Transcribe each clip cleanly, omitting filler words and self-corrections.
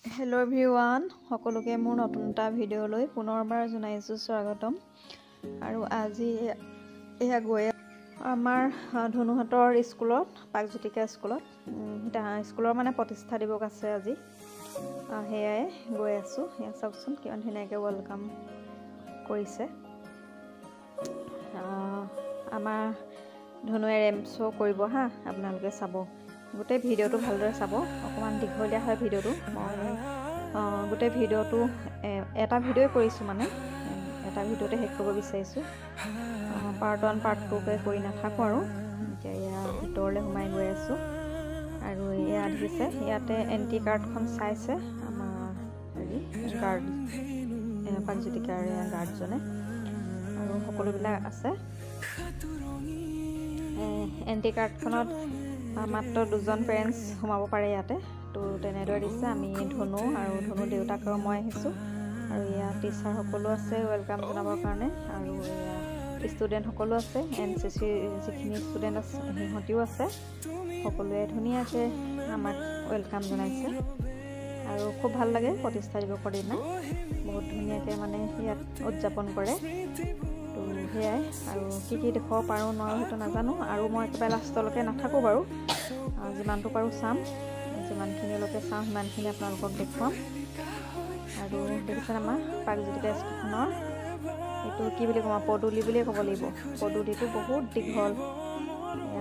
Hello everyone সকলোকে মোৰ নতুন এটা ভিডিঅ'লৈ পুনৰবাৰ জনাইছো স্বাগতম আৰু আজি এয়া গৈ আমাৰ ধনুহাটৰ স্কুলত পাকজ্যোতিকা স্কুলত স্কুলৰ মানে প্ৰতিষ্ঠা দিৱস আছে আজি হেয়াই গৈ আছো এয়া চাওকচোন কিমান ধুনীয়াকৈ ওয়েলকাম কৰিছে আমাৰ ধনুৱে ৰেম্প শ্ব' কৰিব হা আপোনালোকে চাব গোটেই ভিডিঅ'টো ভালদৰে চাব অকমান দীঘলীয়া হয় ভিডিঅ'টো মই গোটেই ভিডিঅ'টো এটা ভিডিঅ'ই কৰিছো মানে এটা ভিডিঅ'তে শেষ কৰিব বিচাৰিছো পাৰ্ট 1 পাৰ্ট 2 কে কৰি নাথাকো আৰু এতিয়া ইয়া ভিতৰলৈ সোমাই গৈ আছো আৰু ইয়া দিছে ইয়াতে এন্টি কাৰ্ডখন চাইছে আমাৰ হেৰি গাৰ্ড পাকজ্যোতিকাৰ গাৰ্ডজনে আৰু সকলোবিলাক আছে এন্টি কাৰ্ডখনত মাত্ৰ দুজন পেৰেন্টস সোমাব পাৰে ইয়াতে তো তেনেদৰে দিছে আমি ধনু আৰু ধনু দেউতাক আৰু মই আহিছো আৰু ইয়া টিচাৰ সকলো আছে ওয়েলকাম জনাবৰ কাৰণে আৰু ইয়া ষ্টুডেন্ট সকলো আছে এনসিসি যিখিনি ষ্টুডেন্ট আছে হিহঁতিও আছে সকলোৱে ধুনীয়াকৈ আমাক ওয়েলকাম জনাইছে আৰু খুব ভাল লাগে প্ৰতিষ্ঠা দিৱসৰ দিনা বহুত ধুনীয়াকৈ মানে ইয়াত উদযাপন কৰে তো হেয়াই আৰু কি দেখাব পাৰো নোৱাৰো হেতু নাজানো আৰু মই একেবাৰে লাষ্টলৈকে নাথাকো বাৰু যিমানটো পাৰো চাম যিমানখিনিলৈকে চাম সিমানখিনি আপোনালোকক দেখুৱাম আৰু দেখিছেনে আমাৰ পাকজ্যোতিকা স্কুলখনৰ এইটো কি বুলি ক'ম পদুলি বুলিয়ে ক'ব লাগিব পদুলিটো বহুত দীঘল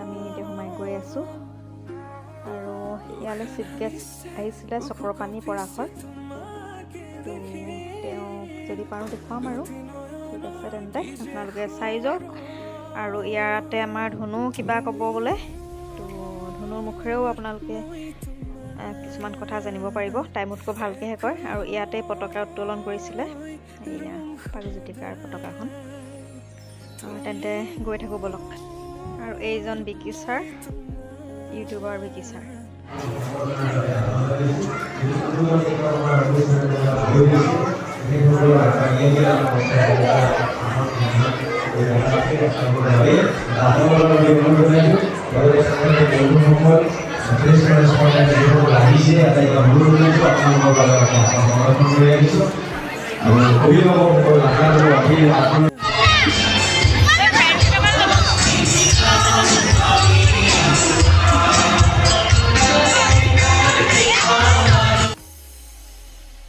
আমি এতিয়া সোমাই গৈ আছো আৰু ইয়ালৈ চিফ গেষ্ট আহিছিলে চক্ৰপাণী পৰাশৰ তেওঁ যদি পাৰো দেখুৱাম আৰু ঠিক আছে তেন্তে আপোনালোকে চাই যাওক আৰু ইয়াতে আমাৰ ধনু কিবা ক'ব বোলে তো ধনুৰ মুখৰেও আপোনালোকে কিছুমান কথা জানিব পাৰিব টাইমতকৈ ভালকৈ কয় আৰু ইয়াতে পতাকা উত্তোলন কৰিছিলে এয়া পাকজ্যোতিকাৰ পতাকাখন তেন্তে গৈ থাকো বলক আৰু এইজন বিকি ছাৰ ইউটিউবাৰ বিকি ছাৰ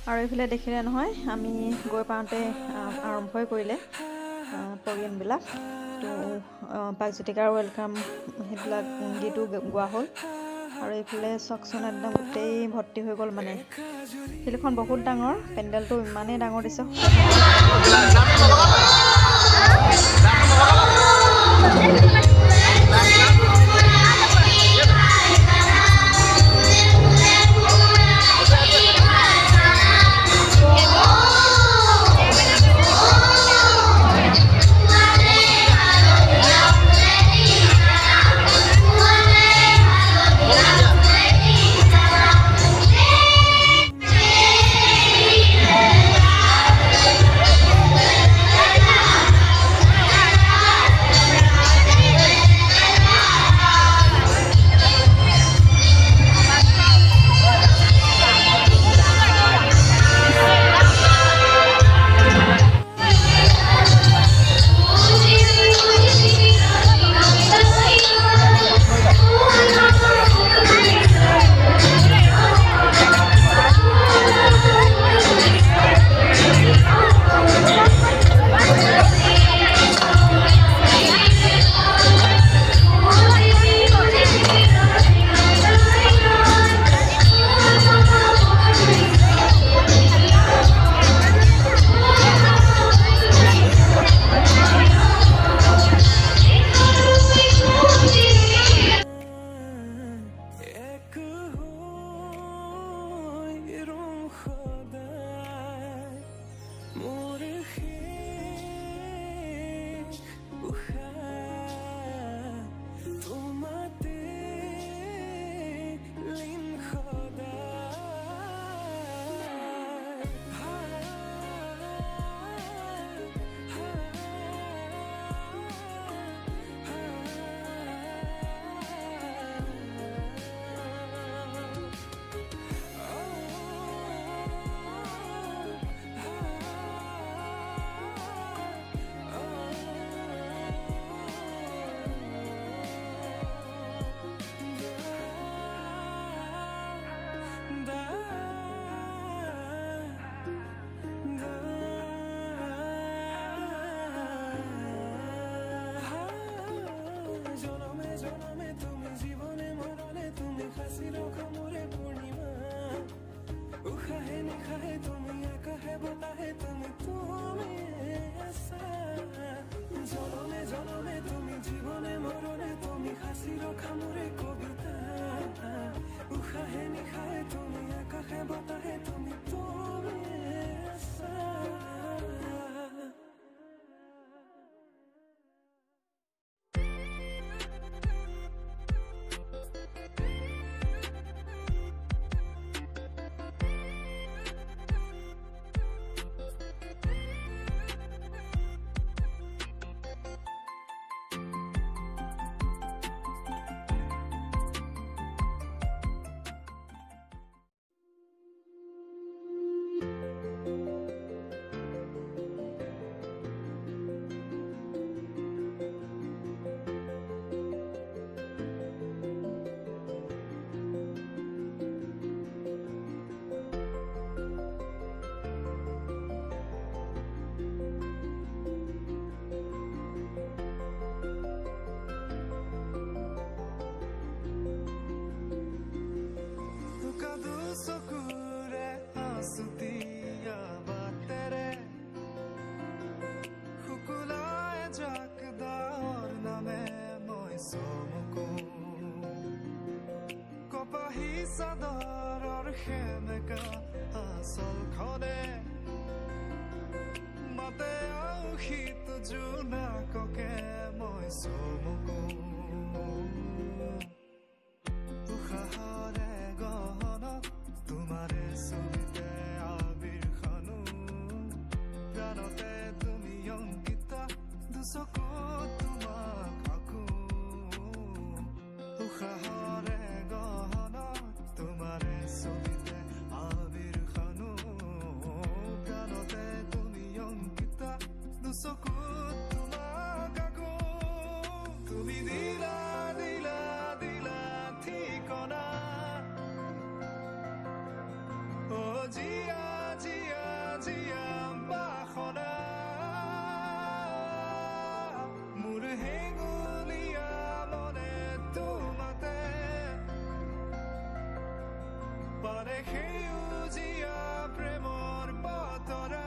আৰু এইফালে দেখিলে নহয় আমি গৈ পাওঁতে আৰম্ভই কৰিলে প্ৰগ্ৰেমবিলাক তো পাকজ্যোতিকাৰ ওয়েলকাম সেইবিলাক গীতো গোৱা হ'ল আৰু এইফালে চকচোন একদম গোটেই ভৰ্তি হৈ গ'ল মানে ফিল্ডখন বহুত ডাঙৰ পেণ্ডেলটো ইমানেই ডাঙৰ দিছে চাদৰৰ সেমেকা আচলখনে মাতে আউসীত জোনাককে মই চমকো উশাহৰে গহনত তোমাৰে ছবিতে আবিৰ খানো প্ৰাণতে তুমি অংকিতা দুচকুত তোমাক আকো উশাহৰে গহনত তোমাৰে ছবিতে আবিৰ খানো প্ৰাণতে তুমি অংকিতা দুচকুত তোমাক আকো তুমি দিলা দিলা দিলা ঠিকনা অ জিয়া জিয়া জিয়া বাসনা মোৰ হেঙুলীয়া মনে তোমাতে পাৰে সেউজীয়া প্ৰেমৰ বতৰা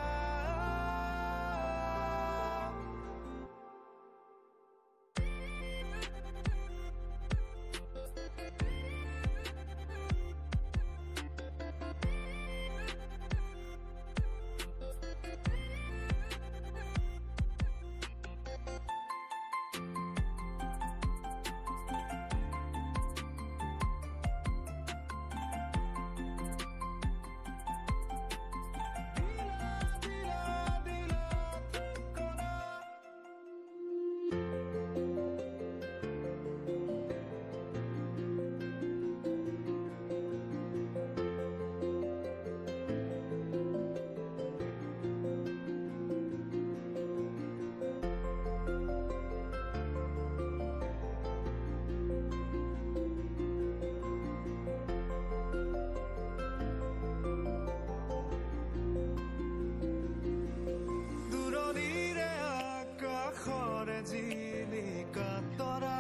জিলিকা তৰা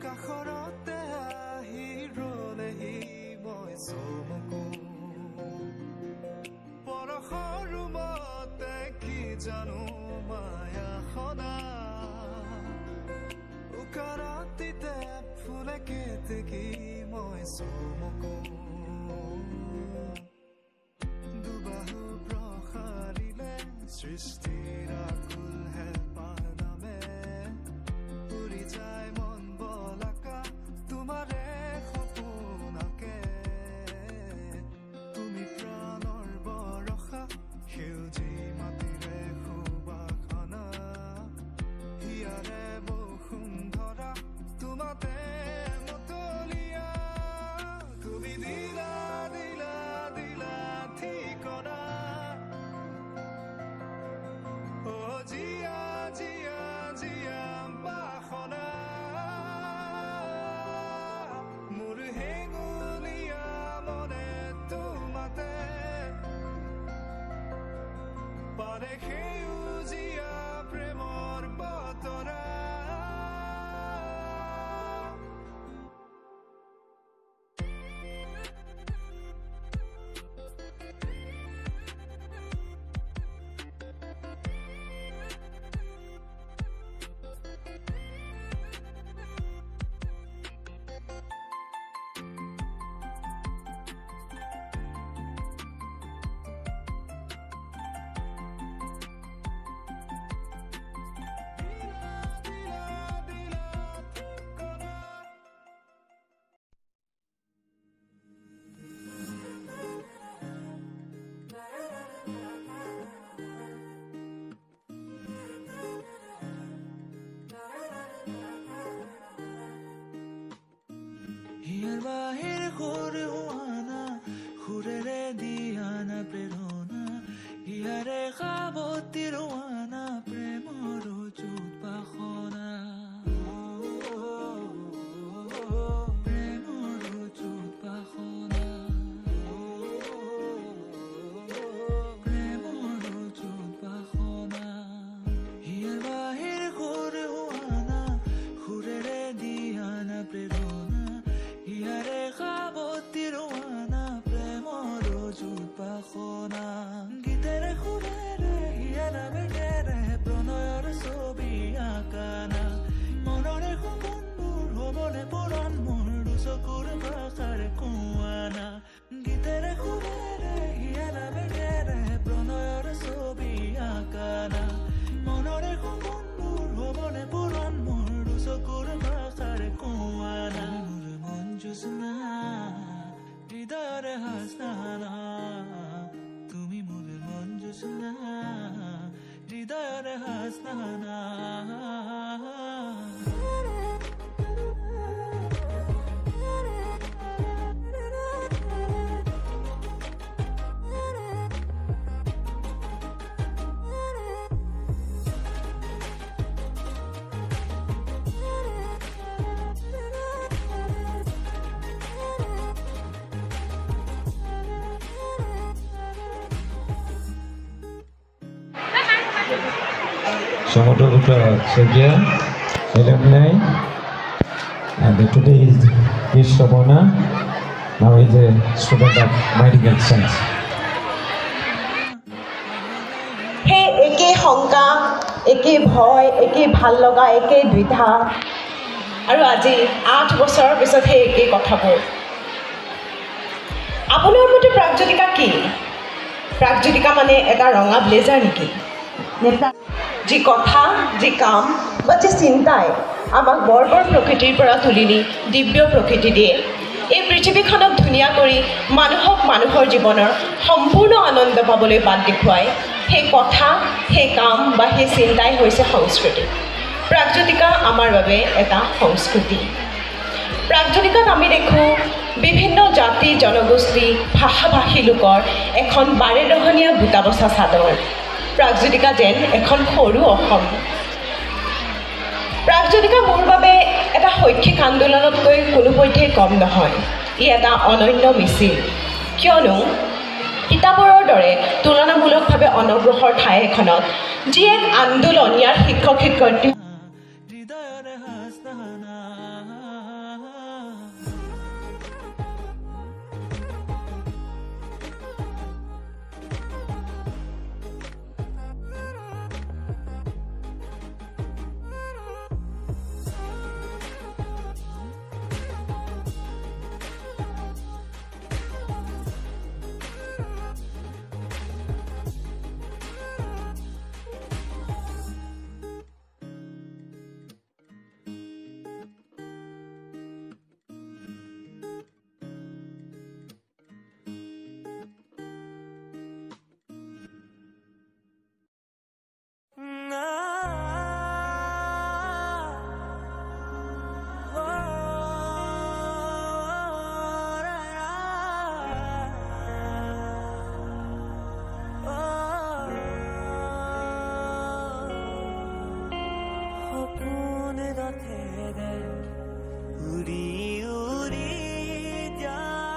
কাষৰতে আহি ৰলেহি মই চমকো পৰশৰ ৰুমতে কি জানো মায়া সদা উকাৰাতিতে ফুলে কেতেকি মই চমকো দুবাহু প্ৰসাৰিলে সৃষ্টিৰ আকুল হেঁপাহ নামে উৰি যায় মন বলাকা তোমাৰে সপোনকে তুমি প্ৰাণৰ বৰষা সেউজী মাটিৰে সুবাসনা হিয়াৰে বসুন্ধৰা তোমাতে মতলীয়া তুমি দিলা দিলা দিলা ঠিকনা অ জিয়া জিয়া জিয়া বাসনা মোৰ হেঙুলীয়া মনে তোমাতে পাৰে সেউজীয়া প্ৰেমৰ বতৰা হৃদয়ৰ হাসনা তুমি মোৰ মন জোছনা হৃদয়ৰ Hasna Samoto Gupta Segia, alumni, and today is Shobana. Now he is a student of medical science. Hey, eke honka, eke bhoy, eke bhal loga, eke dvitha. Aru aji 8 বছৰ পিছত হে eke কথাবোৰ। আপোনাৰ মতে প্ৰাগজ্যোতিকা কি? প্ৰাগজ্যোতিকা মানে এটা ৰঙা ব্লেজাৰ নেকি? যি কথা, যি কাম বা যি চিন্তাই আমাক বৰ্বৰ প্ৰকৃতিৰ পৰা তুলি নি দিব্য প্ৰকৃতি দিয়ে। এই পৃথিৱীখনক ধুনীয়া কৰি মানুহক মানুহৰ জীৱনৰ সম্পূৰ্ণ আনন্দ পাবলৈ বাট দেখুৱাই সেই কথা, সেই কাম বা সেই চিন্তাই হৈছে সংস্কৃতি। প্ৰাগজ্যোতিকা আমাৰ বাবে এটা সংস্কৃতি। প্ৰাগজ্যোতিকাত আমি দেখোঁ বিভিন্ন জাতি জনগোষ্ঠী ভাষা ভাষী লোকৰ এখন বাৰেৰহণীয়া বুটা বচা চাদৰ। প্ৰাগজ্যোতিকা যেন এখন সৰু অসম। প্ৰাগজ্যোতিকা মোৰ বাবে এটা শৈক্ষিক আন্দোলনতকৈ কোনোপধ্যেই কম নহয়। ই এটা অনন্য মিছিল, কিয়নো কিতাপৰ দৰে তুলনামূলকভাৱে অনগ্ৰসৰ ঠাই এখনত যি এক আন্দোলন ইয়াৰ শিক্ষক শিক্ষয়িত্ৰী হৃদয়ৰ হাসনা উড়ি উড়ি যায়